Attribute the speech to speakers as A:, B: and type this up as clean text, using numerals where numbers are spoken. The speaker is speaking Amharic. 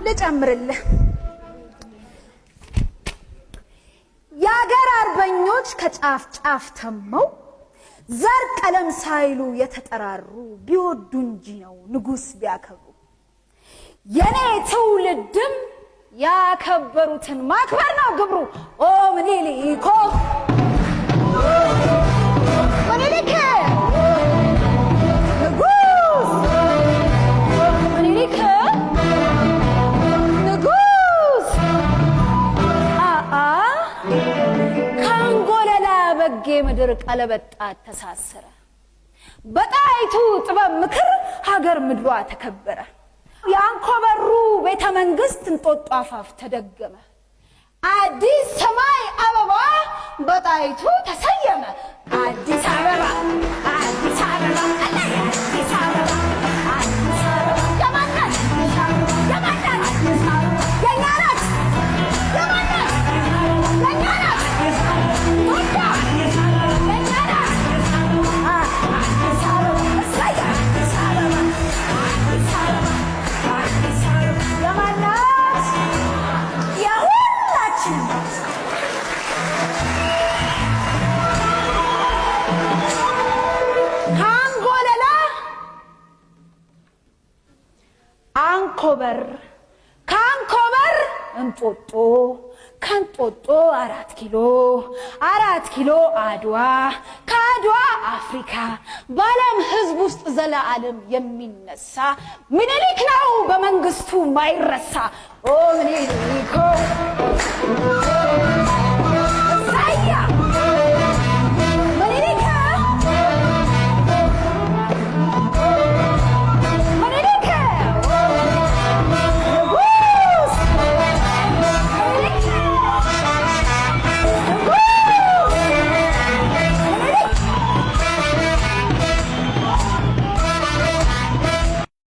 A: ልጨምርልህ የአገር አርበኞች ከጫፍ ጫፍ ተመው ዘር ቀለም ሳይሉ የተጠራሩ ቢወዱ እንጂ ነው ንጉስ ቢያከብሩ የኔ ትውልድም ያከበሩትን ማክበር ነው ግብሩ ኦ ምኒልክ ምድር ቀለበጣ ተሳሰረ በጣይቱ ጥበብ ምክር ሀገር ምድሯ ተከበረ ያንኮበሩ ቤተ መንግስት እንጦጦ አፋፍ ተደገመ አዲስ ሰማይ አበባ በጣይቱ ተሰየመ አዲስ አበባ አዲስ አበባ አዲስ አበባ አዲስ አበባ ያማናት ያማናት ያኛናት ያማናት ያኛናት ካንኮበር እንጦጦ ከንጦጦ 4 ኪሎ አድዋ ከአድዋ አፍሪካ ባለም ህዝብ ውስጥ ዘላለም የሚነሳ ምኒልክ ነው በመንግስቱ ማይረሳ ኦ ምኒልክ